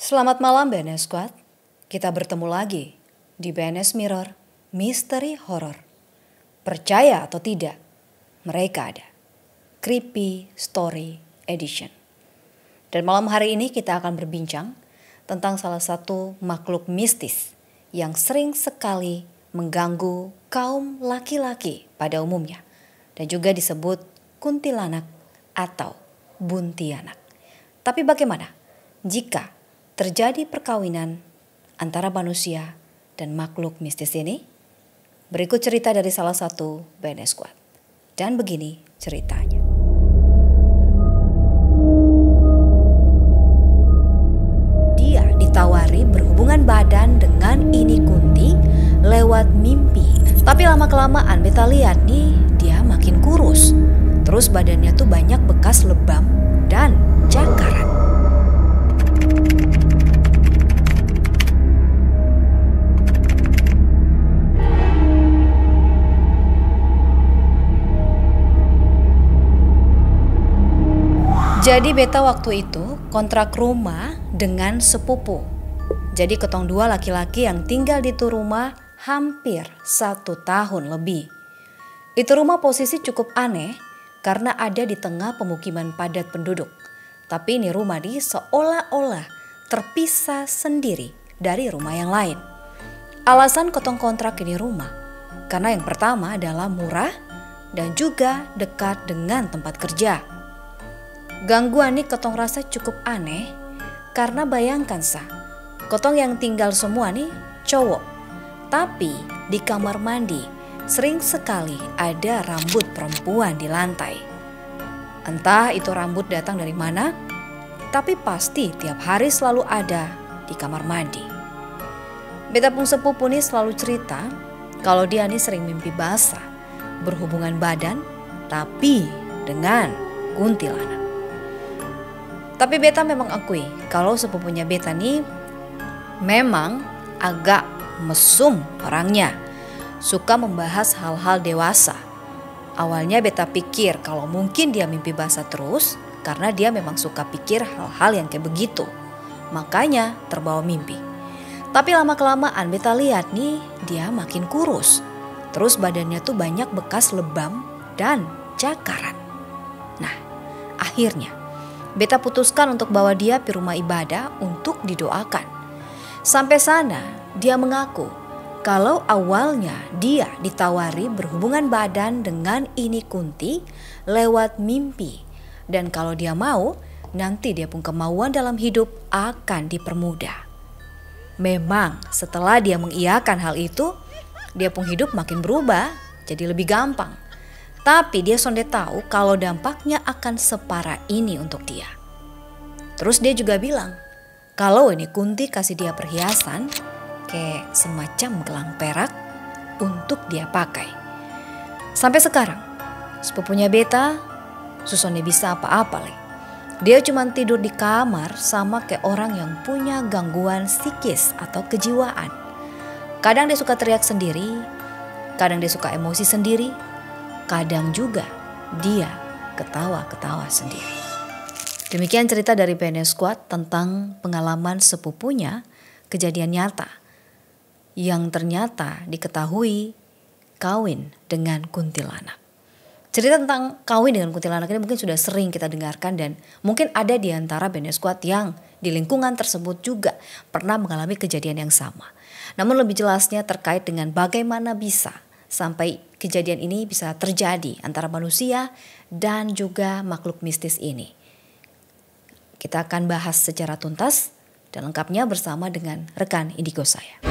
Selamat malam BNS Squad, kita bertemu lagi di BNS Mirror Misteri Horror. Percaya atau tidak, mereka ada. Creepy Story Edition. Dan malam hari ini kita akan berbincang tentang salah satu makhluk mistis yang sering sekali mengganggu kaum laki-laki pada umumnya. Dan juga disebut kuntilanak atau buntianak. Tapi bagaimana jika terjadi perkawinan antara manusia dan makhluk mistis ini? Berikut cerita dari salah satu BNS Squad. Dan begini ceritanya. Dia ditawari berhubungan badan dengan ini Kunti lewat mimpi. Tapi lama-kelamaan beta lihat nih dia makin kurus. Terus badannya tuh banyak bekas lebam dan cakaran. Jadi beta waktu itu kontrak rumah dengan sepupu. Jadi ketong dua laki-laki yang tinggal di itu rumah hampir 1 tahun lebih. Itu rumah posisi cukup aneh karena ada di tengah pemukiman padat penduduk. Tapi ini rumah di seolah-olah terpisah sendiri dari rumah yang lain. Alasan ketong kontrak ini rumah karena yang pertama adalah murah dan juga dekat dengan tempat kerja. Gangguan nih ketong rasa cukup aneh karena bayangkan ketong yang tinggal semua nih cowok. Tapi di kamar mandi sering sekali ada rambut perempuan di lantai. Entah itu rambut datang dari mana, tapi pasti tiap hari selalu ada di kamar mandi. Beta pun sepupu nih selalu cerita kalau dia nih sering mimpi basah, berhubungan badan, tapi dengan kuntilanak. Tapi beta memang akui kalau sepupunya beta nih memang agak mesum orangnya. Suka membahas hal-hal dewasa. Awalnya beta pikir kalau mungkin dia mimpi basah terus karena dia memang suka pikir hal-hal yang kayak begitu. Makanya terbawa mimpi. Tapi lama-kelamaan beta lihat nih dia makin kurus. Terus badannya tuh banyak bekas lebam dan cakaran. Nah, akhirnya beta putuskan untuk bawa dia ke rumah ibadah untuk didoakan. Sampai sana dia mengaku kalau awalnya dia ditawari berhubungan badan dengan ini Kunti lewat mimpi. Dan kalau dia mau, nanti dia pun kemauan dalam hidup akan dipermudah. Memang setelah dia mengiyakan hal itu, dia pun hidup makin berubah jadi lebih gampang. Tapi dia sonde tahu kalau dampaknya akan separah ini untuk dia. Terus dia juga bilang kalau ini Kunti kasih dia perhiasan kayak semacam gelang perak untuk dia pakai. Sampai sekarang sepupunya beta susone bisa apa-apa lagi. Dia cuma tidur di kamar sama kayak orang yang punya gangguan psikis atau kejiwaan. Kadang dia suka teriak sendiri, kadang dia suka emosi sendiri, kadang juga dia ketawa-ketawa sendiri. Demikian cerita dari BNS Squad tentang pengalaman sepupunya kejadian nyata yang ternyata diketahui kawin dengan kuntilanak. Cerita tentang kawin dengan kuntilanak ini mungkin sudah sering kita dengarkan dan mungkin ada di antara BNS Squad yang di lingkungan tersebut juga pernah mengalami kejadian yang sama. Namun lebih jelasnya terkait dengan bagaimana bisa sampai kejadian ini bisa terjadi antara manusia dan juga makhluk mistis ini. Kita akan bahas secara tuntas dan lengkapnya bersama dengan rekan indigo saya.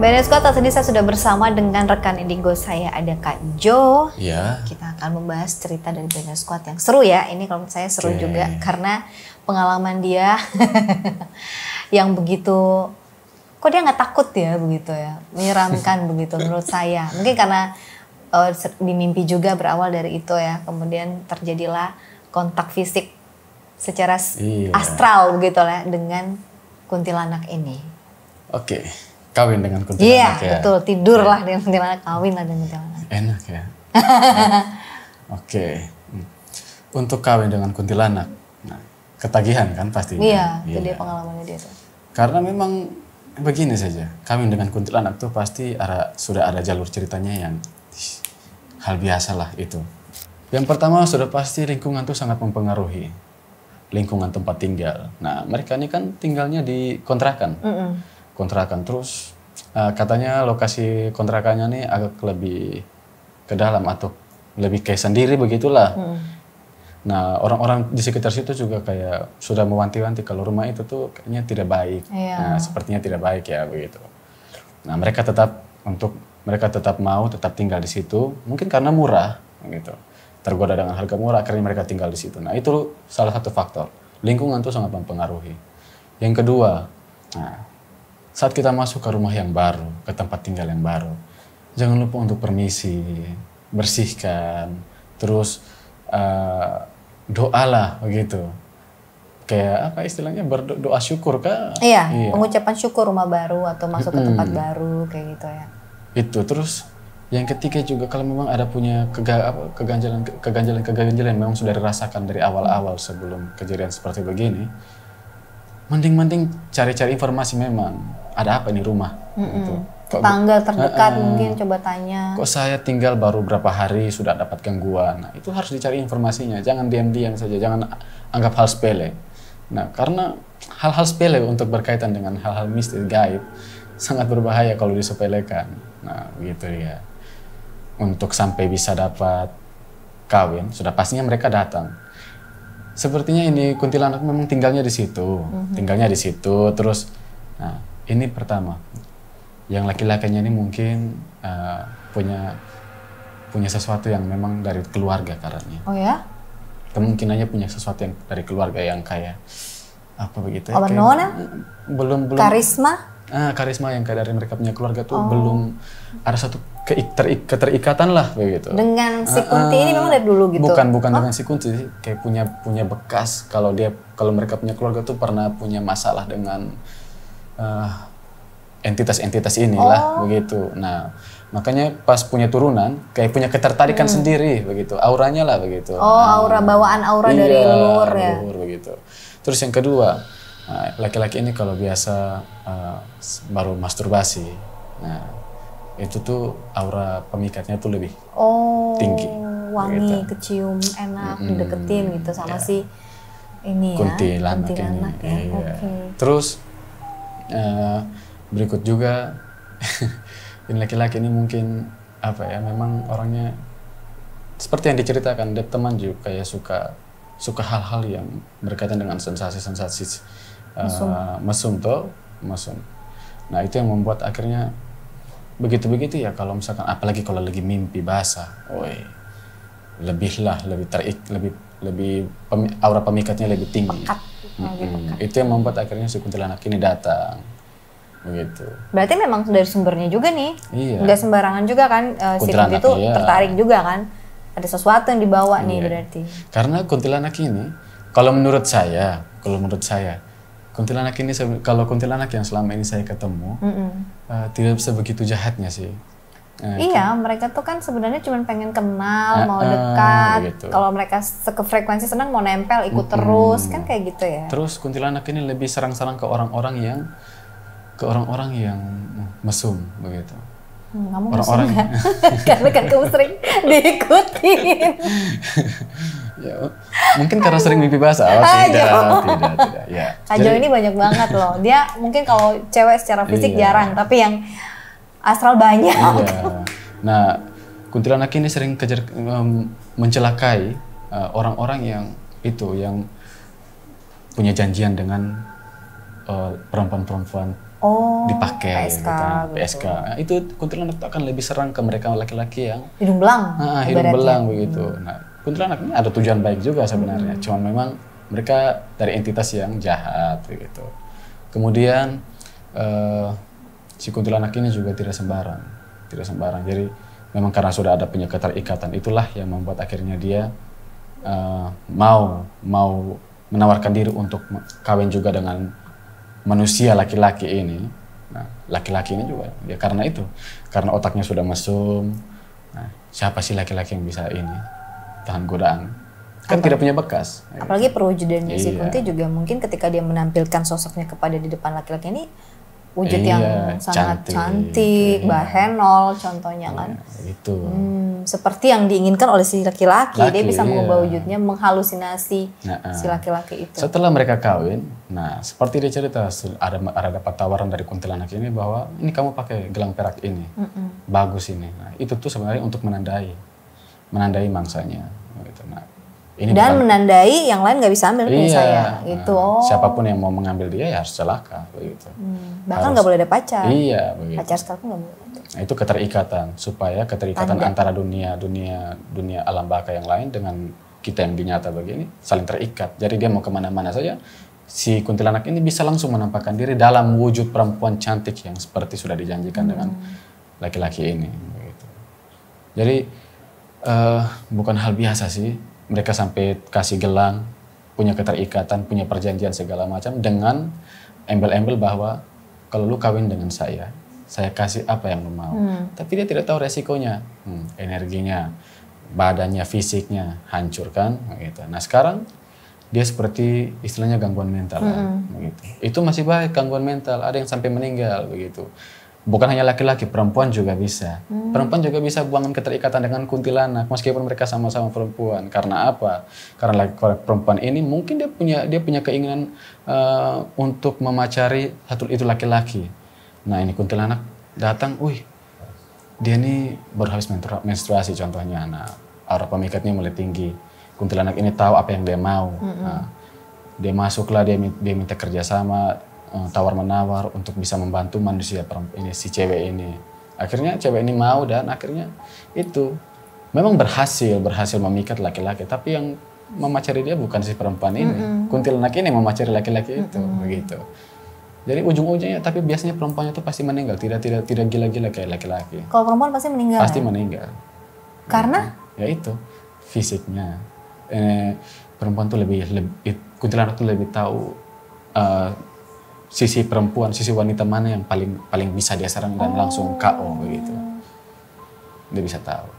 BNS Squad, saat ini saya sudah bersama dengan rekan indigo saya, ada Kak Jo. Ya. Kita akan membahas cerita dari BNS Squad yang seru ya. Ini kalau menurut saya seru juga karena pengalaman dia yang begitu, kok dia nggak takut ya begitu ya, menyeramkan begitu menurut saya. Mungkin karena di mimpi juga berawal dari itu ya, kemudian terjadilah kontak fisik secara astral begitu lah dengan kuntilanak ini. Oke, kawin dengan kuntilanak ya. Iya, betul. Tidurlah dengan kuntilanak, kawin lah dengan kuntilanak. Enak ya. Oke. Untuk kawin dengan kuntilanak. Nah, ketagihan kan pastinya. Iya, itu dia pengalamannya dia tuh. Karena memang begini saja, kawin dengan kuntilanak tuh pasti sudah ada jalur ceritanya yang hal biasa lah itu. Yang pertama sudah pasti lingkungan tuh sangat mempengaruhi. Lingkungan tempat tinggal. Nah mereka ini kan tinggalnya di kontrakan. Kontrakan terus katanya lokasi kontrakannya nih agak lebih ke dalam atau lebih kayak sendiri begitulah. Nah orang-orang di sekitar situ juga kayak sudah mewanti-wanti kalau rumah itu tuh kayaknya tidak baik. Nah sepertinya tidak baik ya begitu. Nah mereka tetap mau tetap tinggal di situ, mungkin karena murah gitu. Tergoda dengan harga murah akhirnya mereka tinggal di situ. Nah itu salah satu faktor. Lingkungan tuh sangat mempengaruhi. Yang kedua, nah, saat kita masuk ke rumah yang baru, ke tempat tinggal yang baru, jangan lupa untuk permisi, bersihkan, terus doalah begitu. Kayak apa istilahnya berdoa syukur kah? Iya, pengucapan syukur rumah baru atau masuk ke tempat baru kayak gitu ya. Itu terus yang ketiga juga kalau memang ada punya keganjalan memang sudah dirasakan dari awal-awal sebelum kejadian seperti begini, mending cari-cari informasi memang ada apa ini rumah. Gitu. Tetangga terdekat mungkin coba tanya. Kok saya tinggal baru berapa hari sudah dapat gangguan? Nah, itu harus dicari informasinya. Jangan diam-diam saja, jangan anggap hal sepele. Nah, karena hal-hal sepele untuk berkaitan dengan hal-hal mistis gaib sangat berbahaya kalau disepelekan. Nah, begitu ya. Untuk sampai bisa dapat kawin, sudah pastinya mereka datang. Sepertinya ini kuntilanak memang tinggalnya di situ. Tinggalnya di situ, terus nah, ini pertama. Yang laki-lakinya ini mungkin punya sesuatu yang memang dari keluarga karena. Oh ya? Kemungkinannya punya sesuatu yang dari keluarga yang kayak apa begitu? Apa nona? Belum. Karisma? Karisma yang kayak dari mereka punya keluarga tuh belum ada satu keterikatan lah begitu. Dengan si Kunti ini memang dari dulu gitu? Bukan dengan si Kunti, kayak punya bekas kalau mereka punya keluarga tuh pernah punya masalah dengan entitas-entitas inilah begitu. Nah, makanya pas punya turunan kayak punya ketertarikan sendiri begitu. Auranya lah begitu. Aura bawaan dari leluhur ya. Leluhur begitu. Terus yang kedua, laki-laki ini kalau biasa baru masturbasi. Nah, itu tuh aura pemikatnya tuh lebih tinggi. Wangi, begitu. kecium, enak dideketin gitu sama si ini ya. Kuntilanak ini. Ya. Iya. Terus berikut juga ini laki-laki ini mungkin apa ya memang orangnya seperti yang diceritakan dia teman juga kayak suka hal-hal yang berkaitan dengan sensasi-sensasi mesum. Nah itu yang membuat akhirnya begitu ya kalau misalkan apalagi kalau lagi mimpi basah, aura pemikatnya lebih tinggi. Itu yang membuat akhirnya si kuntilanak ini datang. Begitu. Berarti memang dari sumbernya juga nih, iya. Nggak sembarangan juga kan si Kunti itu tertarik juga kan, ada sesuatu yang dibawa nih berarti. Karena kuntilanak ini, kalau menurut saya, kuntilanak ini kalau kuntilanak yang selama ini saya ketemu tidak sebegitu jahatnya sih. Iya, mereka tuh kan sebenarnya cuma pengen kenal, mau dekat. Gitu. Kalau mereka frekuensi senang mau nempel, ikut terus kan kayak gitu ya. Terus kuntilanak ini lebih serang-serang ke orang-orang yang mesum begitu. Kamu mesum nggak? Karena kan kamu sering diikutin. Ya, mungkin karena sering mimpi basah. Tidak. Ya. Kak Jo ini banyak banget loh. Dia mungkin kalau cewek secara fisik jarang, tapi yang astral banyak. Iya. Nah, kuntilanak ini sering mencelakai orang-orang yang punya janjian dengan perempuan-perempuan dipakai PSK, PSK. Nah, itu kuntilanak akan lebih serang ke mereka laki-laki yang hidung belang. Hidung belang begitu. Nah, kuntilanak ini ada tujuan baik juga sebenarnya. Cuman memang mereka dari entitas yang jahat begitu. Kemudian si kuntilanak ini juga tidak sembarang. Jadi memang karena sudah ada punya keterikatan itulah yang membuat akhirnya dia mau menawarkan diri untuk kawin juga dengan manusia laki-laki ini. Nah, laki-laki ini juga ya karena otaknya sudah mesum. Nah, siapa sih laki-laki yang bisa tahan godaan Kan tidak punya bekas. Apalagi perwujudannya si Iya. Kunti juga mungkin ketika dia menampilkan sosoknya kepada di depan laki-laki ini wujud Iya, yang sangat iya. cantik, bahenol contohnya kan. Itu. Seperti yang diinginkan oleh si laki-laki, dia bisa Iya. mengubah wujudnya, menghalusinasi Nah, si laki-laki itu. setelah mereka kawin, nah seperti dia cerita ada dapat tawaran dari kuntilanak ini bahwa ini kamu pakai gelang perak ini, bagus ini. Nah, itu tuh sebenarnya untuk menandai mangsanya. Gitu. Nah, ini Dan bukan- menandai yang lain nggak bisa ambil punya saya, gitu. Nah, siapapun yang mau mengambil dia ya harus celaka, begitu. Bahkan nggak boleh ada pacar. Iya, begitu. Pacar sekarang nggak boleh. Nah, itu keterikatan supaya keterikatan antara dunia alam baka yang lain dengan kita yang di nyata begini saling terikat. Jadi dia mau kemana-mana saja, si kuntilanak ini bisa langsung menampakkan diri dalam wujud perempuan cantik yang seperti sudah dijanjikan dengan laki-laki ini. Begitu. Jadi bukan hal biasa sih mereka sampai kasih gelang, punya keterikatan, punya perjanjian segala macam dengan embel-embel bahwa kalau lu kawin dengan saya kasih apa yang lu mau. Tapi dia tidak tahu resikonya, energinya, badannya, fisiknya hancur kan, gitu. Nah sekarang dia seperti istilahnya gangguan mental, begitu. Itu masih baik gangguan mental, ada yang sampai meninggal, begitu. Bukan hanya laki-laki, perempuan juga bisa. Perempuan juga bisa bangun keterikatan dengan kuntilanak meskipun mereka sama-sama perempuan. Karena apa? Karena perempuan ini mungkin dia punya keinginan untuk memacari itu laki-laki. Nah ini kuntilanak datang, dia ini baru habis menstruasi contohnya. Nah aura pemikatnya mulai tinggi. Kuntilanak ini tahu apa yang dia mau. Nah, dia masuklah, dia minta kerjasama, tawar menawar untuk bisa membantu manusia ini, si cewek ini. Akhirnya cewek ini mau dan akhirnya itu memang berhasil memikat laki-laki. Tapi yang memacari dia bukan si perempuan ini, kuntilanak ini memacari laki-laki itu, begitu. Jadi ujung-ujungnya, tapi biasanya perempuannya itu pasti meninggal, tidak gila-gila kayak laki-laki. Kalau perempuan pasti meninggal. Pasti meninggal. Karena? Ya itu fisiknya. Perempuan tuh kuntilanak tuh lebih tahu sisi perempuan, sisi wanita mana yang paling bisa dia serang dan langsung KO begitu. Dia bisa tahu.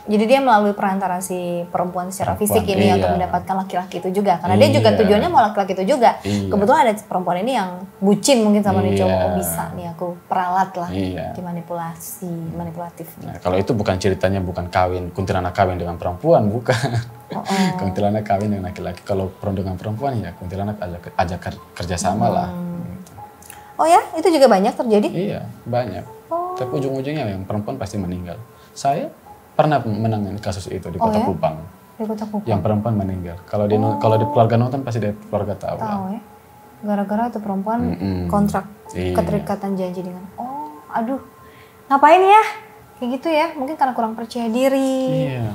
Jadi dia melalui perantara si perempuan secara fisik ini untuk mendapatkan laki-laki itu juga. Karena dia juga tujuannya mau laki-laki itu juga. Kebetulan ada perempuan ini yang bucin mungkin sama nih cowok. Oh bisa nih aku peralat lah. Manipulatif. Nah, kalau itu bukan ceritanya bukan kuntilanak kawin dengan perempuan, bukan. Kuntilanak kawin dengan laki-laki. Kalau dengan perempuan ya kuntilanak ajak kerjasama lah. Gitu. Oh ya? Itu juga banyak terjadi? Iya, banyak. Tapi ujung-ujungnya yang perempuan pasti meninggal. Saya pernah menangani kasus itu di Kota Kupang. Di Kota Kupang. Yang perempuan meninggal. Kalau di keluarga nonton pasti dia keluarga tahu. Tahu ya. Gara-gara itu perempuan kontrak keterikatan janji dengan aduh. Ngapain ya? Kayak gitu ya. Mungkin karena kurang percaya diri. Iya.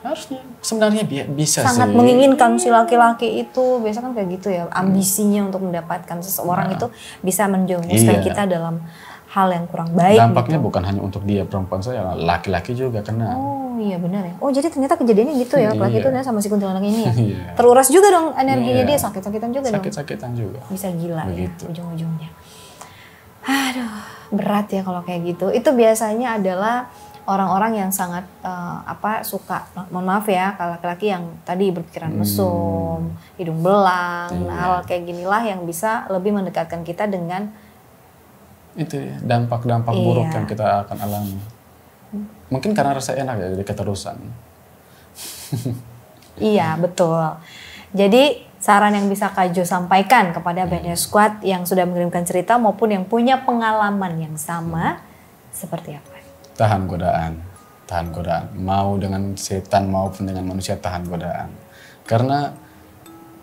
Harusnya sebenarnya bisa sangat sih. menginginkan si laki-laki itu. Biasa kan kayak gitu ya. Ambisinya untuk mendapatkan seseorang itu bisa menjerumuskan kita dalam hal yang kurang baik. Dampaknya gitu. bukan hanya untuk dia, perempuan saya, laki-laki juga kena. Oh iya benar ya. Oh jadi ternyata kejadiannya gitu ya, laki itu sama si kuntilanak ini ya. Iya. Teruras juga dong energinya dia, sakit-sakitan juga dong. Sakit-sakitan juga. Bisa gila begitu. Ya ujung-ujungnya. Aduh, berat ya kalau kayak gitu. Itu biasanya adalah orang-orang yang sangat suka, mohon maaf ya, kalau laki-laki yang tadi berpikiran mesum, hidung belang, hal kayak ginilah yang bisa lebih mendekatkan kita dengan itu ya, dampak-dampak buruk yang kita akan alami. Mungkin karena rasa enak ya, jadi keterusan. Iya, betul. Jadi saran yang bisa Kak Jo sampaikan kepada BNS Squad yang sudah mengirimkan cerita maupun yang punya pengalaman yang sama, seperti apa? Tahan godaan. Mau dengan setan maupun dengan manusia, tahan godaan. Karena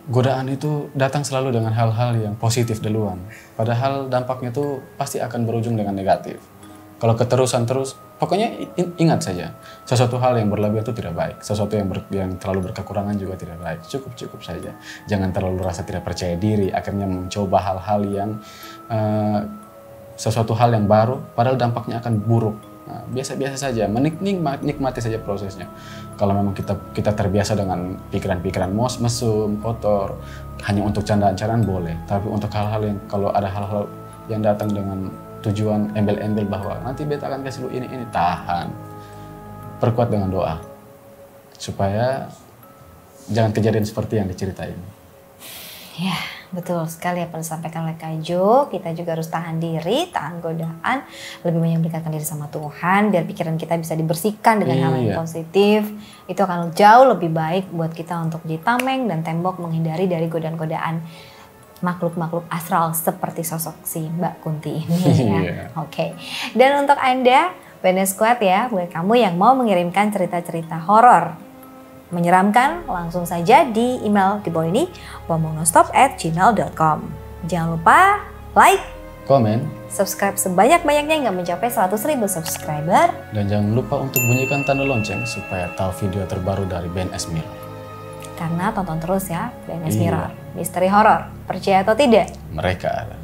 godaan itu datang selalu dengan hal-hal yang positif duluan. Padahal dampaknya itu pasti akan berujung dengan negatif. Kalau keterusan terus, pokoknya ingat saja, sesuatu hal yang berlebihan itu tidak baik. Sesuatu yang terlalu berkekurangan juga tidak baik. Cukup saja. Jangan terlalu rasa tidak percaya diri, akhirnya mencoba hal-hal yang sesuatu hal yang baru, padahal dampaknya akan buruk. Nah, biasa-biasa saja, nikmati saja prosesnya. Kalau memang kita terbiasa dengan pikiran-pikiran mesum, kotor, hanya untuk candaan-candaan boleh. Tapi untuk hal-hal yang, kalau ada hal-hal yang datang dengan tujuan embel-embel bahwa nanti beta akan kasih lu ini, tahan. Perkuat dengan doa. supaya jangan kejadian seperti yang diceritain. Ya, betul sekali apa yang disampaikan oleh Kak Jo. Kita juga harus tahan diri, tahan godaan, lebih banyak mendekatkan diri sama Tuhan, biar pikiran kita bisa dibersihkan dengan hal yang positif. Itu akan jauh lebih baik buat kita untuk jadi tameng dan tembok, menghindari dari godaan-godaan makhluk-makhluk astral seperti sosok si Mbak Kunti ini ya. Oke. Dan untuk Anda, Wellness Squad ya, buat kamu yang mau mengirimkan cerita-cerita horor menyeramkan, langsung saja di email di bawah ini, ngomonggnonstop@gmail.com. Jangan lupa like, komen, subscribe sebanyak-banyaknya hingga mencapai 100.000 subscriber. Dan jangan lupa untuk bunyikan tanda lonceng supaya tahu video terbaru dari BNS Mirror. Karena tonton terus ya BNS Mirror, misteri horor, percaya atau tidak? Mereka ada.